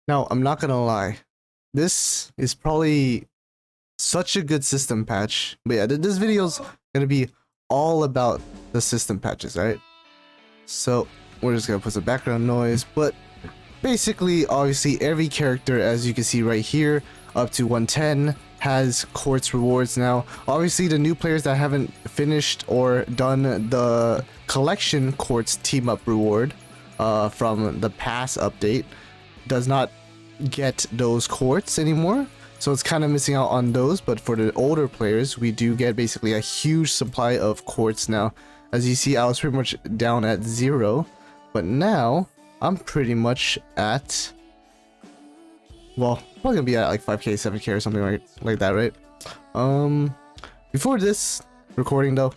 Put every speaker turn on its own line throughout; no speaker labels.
Now, I'm not gonna lie. This is probably such a good system patch. But yeah, this video's gonna be all about the system patches, right? So we're just gonna put some background noise, but basically, obviously, every character, as you can see right here, up to 110, has quartz rewards now. Obviously, the new players that haven't finished or done the collection quartz team up reward from the past update does not get those quartz anymore. So it's kind of missing out on those, but for the older players, we do get basically a huge supply of quartz now. As you see, I was pretty much down at 0, but now I'm pretty much at, well, probably gonna be at like 5k, 7k or something like that, right? Before this recording though,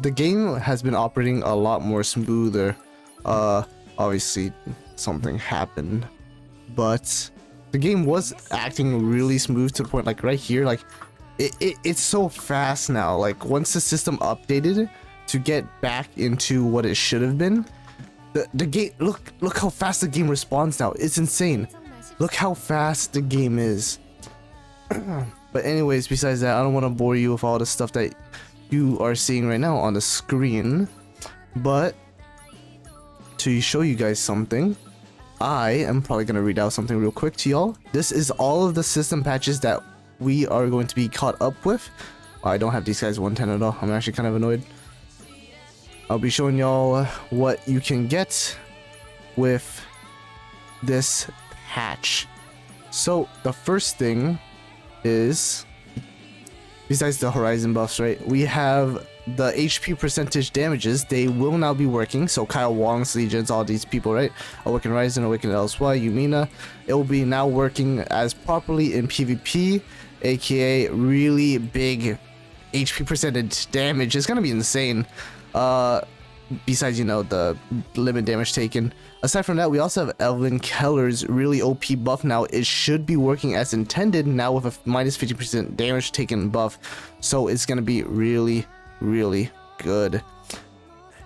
the game has been operating a lot more smoother. Obviously something happened, but the game was acting really smooth to the point, like right here, like it's so fast now. Like once the system updated to get back into what it should have been, the game, look how fast the game responds now. It's insane. Look how fast the game is. But anyways, besides that, I don't want to bore you with all the stuff that you are seeing right now on the screen, but to show you guys something, I am probably going to read out something real quick to y'all. This is all of the system patches that we are going to be caught up with. I don't have these guys 110 at all. I'm actually kind of annoyed. I'll be showing y'all what you can get with this patch. So the first thing is, besides the horizon buffs, right, we have the HP percentage damages. They will now be working. So Kyle Wong's legions, all these people, right, Awakened Ryzen, Awakened LSY, Yumina, it will be now working as properly in PvP, aka really big HP percentage damage. It's gonna be insane. Besides, you know, the limit damage taken. Aside from that, we also have Evelyn Keller's really OP buff now. It should be working as intended now with a minus 50% damage taken buff. So it's gonna be really good.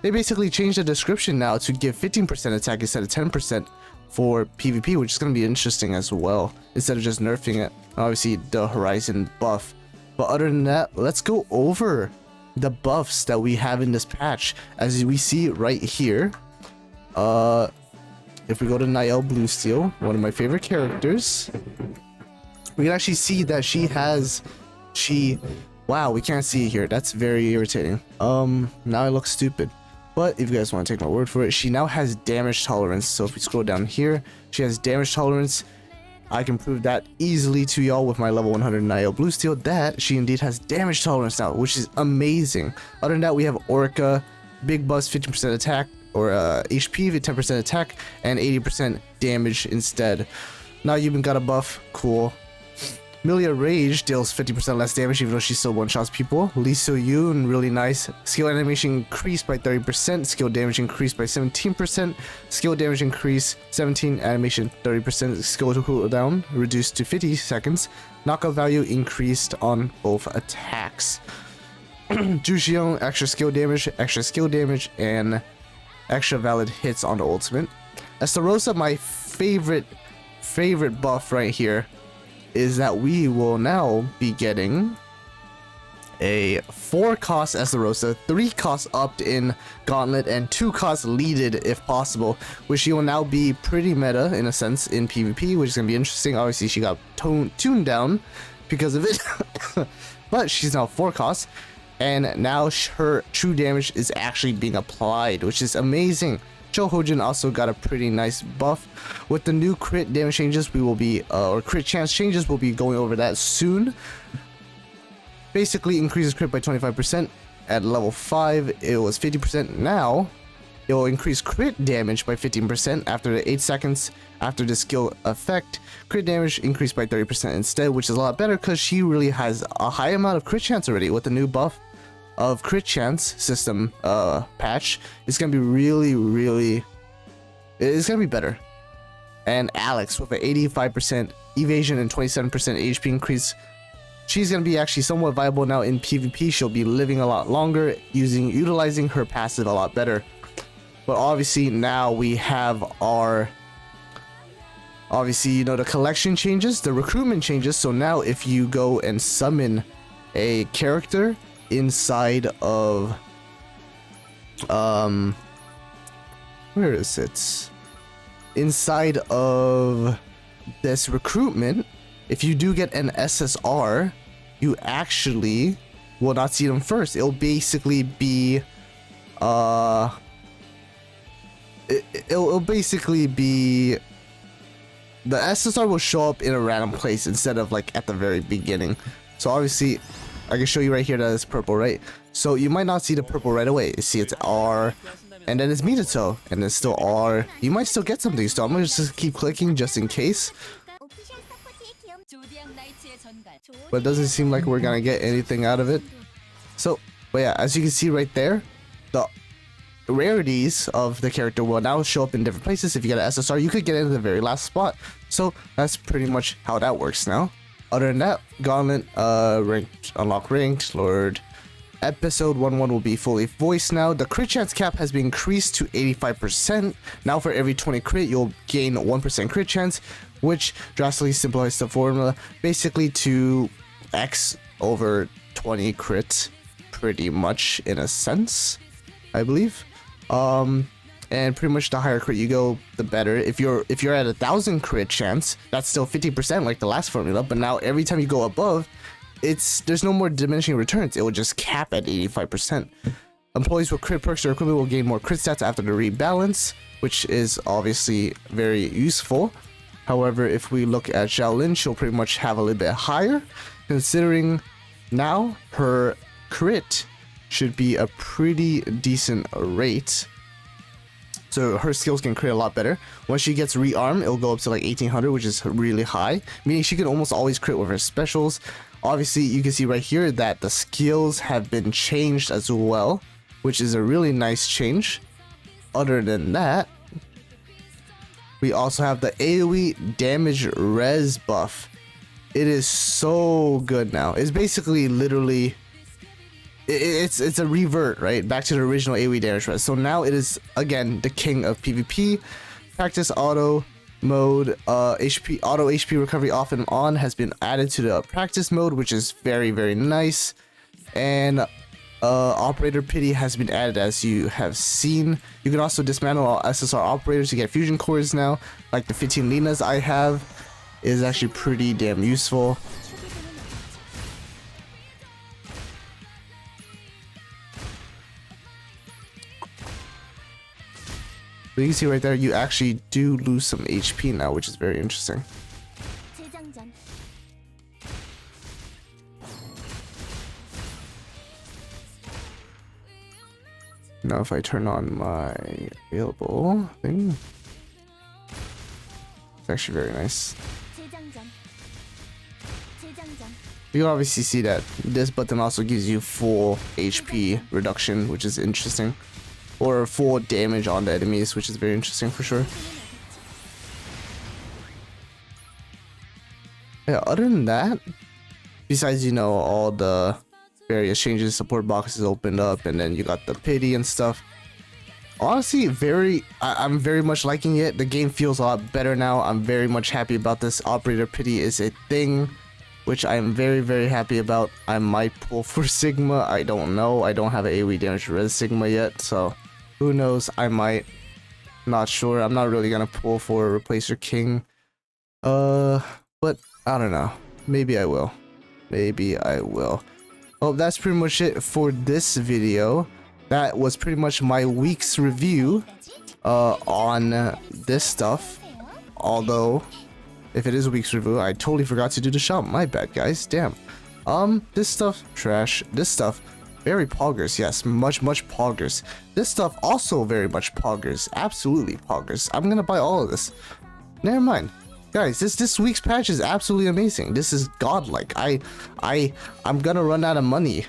They basically changed the description now to give 15% attack instead of 10% for PvP, which is gonna be interesting as well, instead of just nerfing it. Obviously the horizon buff. But other than that, let's go over the buffs that we have in this patch. As we see right here, if we go to Niall Bluesteel, one of my favorite characters, we can actually see that wow, we can't see it here. That's very irritating. Now I look stupid, but if you guys want to take my word for it, she now has damage tolerance. So if we scroll down here, she has damage tolerance. I can prove that easily to y'all with my level 100 Niall Bluesteel, that she indeed has damage tolerance now, which is amazing. Other than that, we have Orca, big buzz, 15% attack, or HP, 10% attack, and 80% damage instead. Now you've got a buff, cool. Milia Rage deals 50% less damage even though she still one-shots people. Lee So Yoon, really nice. Skill animation increased by 30%, skill damage increased by 17%, skill damage increase 17, animation 30%, skill cooldown reduced to 50 seconds, knockout value increased on both attacks. Juxion, extra skill damage, and extra valid hits on the ultimate. Estarossa, my favorite buff right here, is that we will now be getting a 4-cost Estarossa, 3-cost opt-in Gauntlet, and 2-cost leaded if possible, which she will now be pretty meta in a sense in PvP, which is going to be interesting. Obviously she got tuned down because of it, but she's now 4-cost, and now her true damage is actually being applied, which is amazing. Choho Jin also got a pretty nice buff. With the new crit damage changes, we will be, or crit chance changes, we'll be going over that soon. Basically increases crit by 25%. At level 5, it was 50%. Now, it will increase crit damage by 15% after the 8 seconds after the skill effect. Crit damage increased by 30% instead, which is a lot better because she really has a high amount of crit chance already with the new buff of crit chance system patch. It's gonna be really, it's gonna be better. And Alex with an 85% evasion and 27% HP increase, she's gonna be actually somewhat viable now in PvP. She'll be living a lot longer, utilizing her passive a lot better. But obviously now we have our Obviously, you know, the collection changes, the recruitment changes. So now if you go and summon a character inside of where is it? Inside of this recruitment, if you do get an SSR, you actually will not see them first. It'll basically be it'll basically be the SSR will show up in a random place instead of like at the very beginning. So obviously I can show you right here that it's purple, right? So you might not see the purple right away. You see it's R and then it's Minato and it's still R. You might still get something, so I'm gonna just keep clicking just in case. But it doesn't seem like we're gonna get anything out of it. So, but yeah, as you can see right there, the rarities of the character will now show up in different places. If you get an SSR, you could get it in the very last spot. So that's pretty much how that works now. Other than that, Gauntlet, ranked, unlock ranked, Lord. Episode 1-1 will be fully voiced now. The crit chance cap has been increased to 85%. Now for every 20 crit, you'll gain 1% crit chance, which drastically simplifies the formula. Basically to X over 20 crit, pretty much in a sense, I believe. And pretty much the higher crit you go, the better. If you're at 1,000 crit chance, that's still 50% like the last formula. But now every time you go above, there's no more diminishing returns. It will just cap at 85%. Employees with crit perks or equipment will gain more crit stats after the rebalance, which is obviously very useful. However, if we look at Shaolin, she'll pretty much have a little bit higher, considering now her crit should be a pretty decent rate. So her skills can crit a lot better. Once she gets rearm, it'll go up to like 1800, which is really high, meaning she can almost always crit with her specials. Obviously, you can see right here that the skills have been changed as well, which is a really nice change. Other than that, we also have the Aoe Damage Res Buff. It is so good now. It's basically literally it's a revert, right? Back to the original Aoe Damage Res. So now it is again the king of PvP. Practice auto mode, auto HP recovery off and on has been added to the practice mode, which is very, very nice. And operator pity has been added, as you have seen. You can also dismantle all SSR operators to get fusion cores now, like the 15 Linas I have. Is actually pretty damn useful. But you can see right there, you actually do lose some HP now, which is very interesting. Now if I turn on my available thing, it's actually very nice. You can obviously see that this button also gives you full HP reduction, which is interesting. Or full damage on the enemies, which is very interesting for sure. Yeah, other than that, besides, you know, all the various changes, support boxes opened up, and then you got the pity and stuff. Honestly, I'm very much liking it. The game feels a lot better now. I'm very much happy about this. Operator pity is a thing, which I am very, very happy about. I might pull for Sigma. I don't know. I don't have an Aoe Damage Res Sigma yet, so who knows? I might. Not sure. I'm not really gonna pull for Replacer King. But I don't know. Maybe I will. Maybe I will. Well, that's pretty much it for this video. That was pretty much my week's review on this stuff. Although, if it is a week's review, I totally forgot to do the shop. My bad, guys. Damn. This stuff, trash. This stuff, very poggers. Yes, much poggers. This stuff also very much poggers. Absolutely poggers. I'm gonna buy all of this. Never mind. Guys, this week's patch is absolutely amazing. This is godlike. I'm gonna run out of money